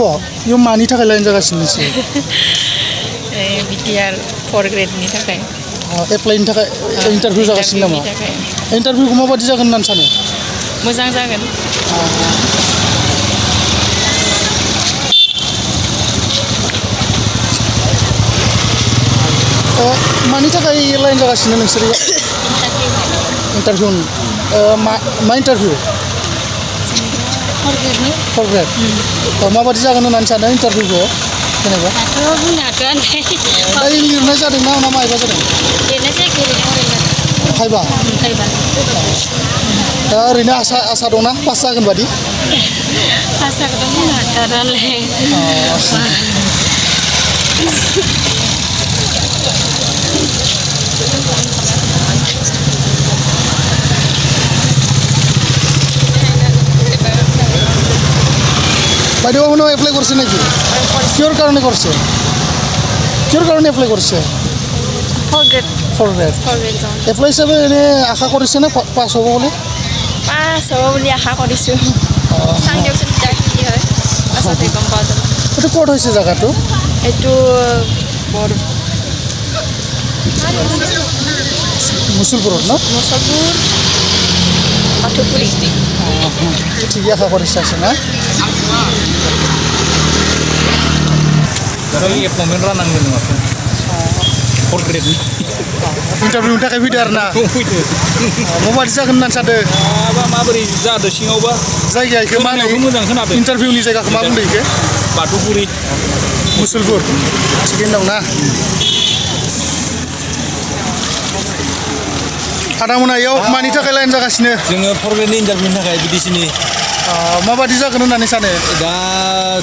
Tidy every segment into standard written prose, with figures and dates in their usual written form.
इयो मानि थाखाय लाइन जागासिनो नोंसोर बिटिआर 4 ग्रेडनि थाखाय एप्लाइनि थाखाय इन्टारभिउ जागासिनो नामा इन्टारभिउखौ माबादि जागोन होननानै सानो मोजां जागोन मानि थाखाय लाइन जागासिनो नोंसोर इन्टारभिउ मा इन्टारभिउ 4 ग्रेड माबादि जागोन होननानै सानो इन्टारभिउखौ जेनेबा बुंनो हाथ'वाखै दायो लिरनाय जादों ना मायबा जादों लिरनाय जायाखै ओरैनो थाइबा दा ओरैनो आसा दंना पास जागोन बादि पास जागोन बुंनो हाथ'वालै বাইদেউ এখনো এপ্লাই করছে নাকি কিহর কারণে করছে কিহর কারণে এপ্লাই করছে 4 গ্রেড এপ্লাই হিচাপে এনে আশা কৰিছে না পাছ হ'ব বুলি পাছ হ'ব বুলি আশা কৰিছোঁ চাই দিয়কচোন এতিয়া কি হয় পাছতে গম পোৱা যাব এইটো ক'ত হৈছে জেগাটো এইটো মুছলপুৰত ন মুছলপুৰ পাথুপুৰী ঠিকে আশা কৰিছে আছে না एपइन्टमेन्ट राननांगोन माथो 4 ग्रेडनि इन्टारभिउनि थाखाय फैदो आरो ना माबादि जागोन होननानै सानदों माबोरै जादों सिङावबा जायगाया इखो मा होनो मोजां खोनादों इन्टारभिउनि जायगाखौ मा बुंदों इखो बाथौफुरि मुसलपुर थिगैनो दं ना आदामोना इयाव मानि थाखाय लाइन जागासिनो जोङो 4 ग्रेडनि इन्टारभिउनि थाखाय बिदिसिनि माबादि जागोन होननानै सानो दा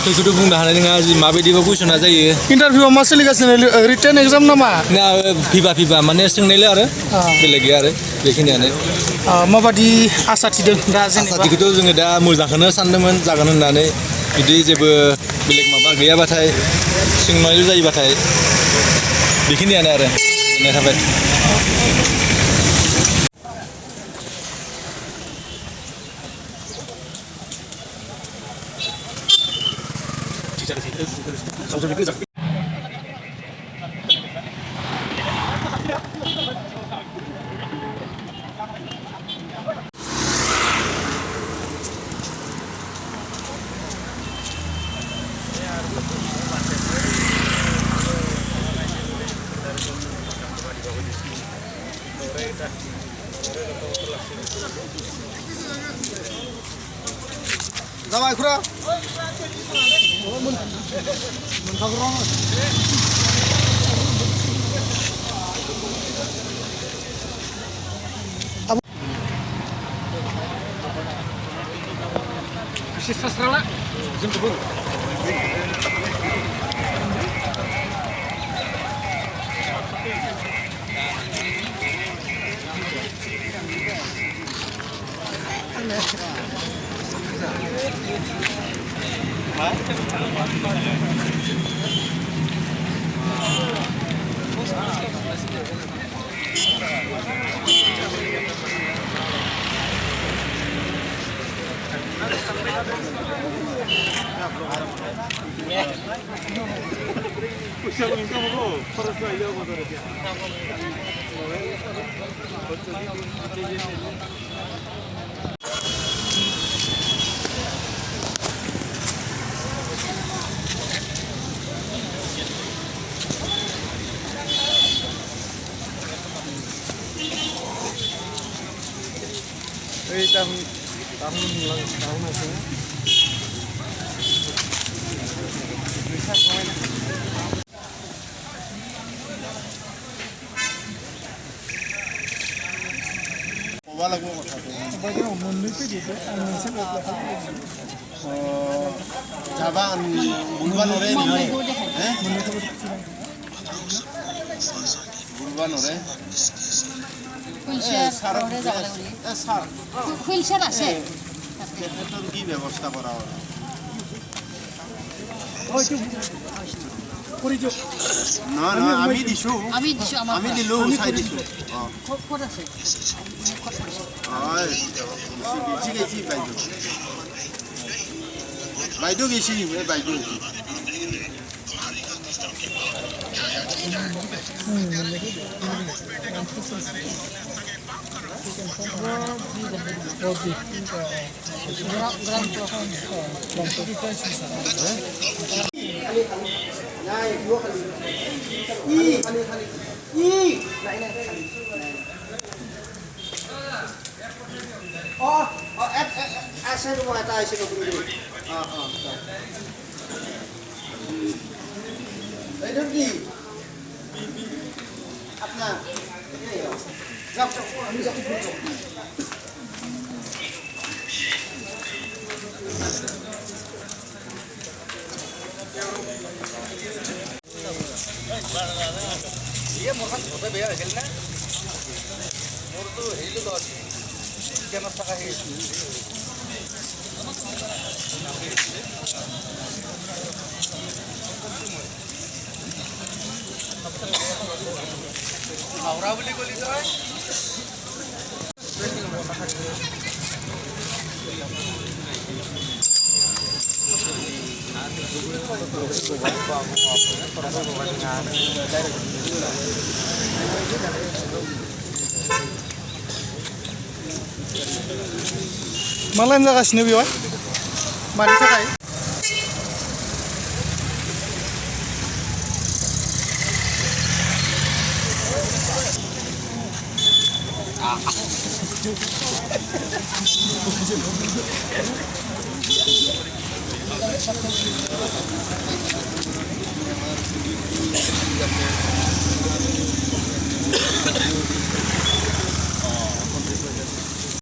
तुइखौथ' बुंनो हानाय नङा माबायदिबा कुइसना जायो इन्टारभिउआ मा सोलिगासिनो रिटेन एग्जाम नामा ना फिबा माने सोंनायलै आरो बेलेग गैया आरो बेखिनियानो माबादि आसा थिदों दा जेनेबा आसाथिखौथ' जोङो दा मोजांखौनो सानदोंमोन जागोन होननानै बिदि जेबो बेलेग माबा गैयाबाथाय सोंनायल' जायोबाथाय बेखिनियानो आरो गोजोननाय थाबाय जाबाय खुरा जाबा बुलबा नरे बुलबा नरे হুইলচেয়ার আছে কি ব্যবস্থা করা হবে না না আমি দিছো আমি দিলো চাই দিছো ক'ত আছে হয় বেছি গেছি বাইদেউ বাইদেউ গেছি বাইদেউ আছে মই এটা আহিছিল এইটো কি আপনার আমি যাবো मालाय जागासिनो बेवहाय मानि थाखाय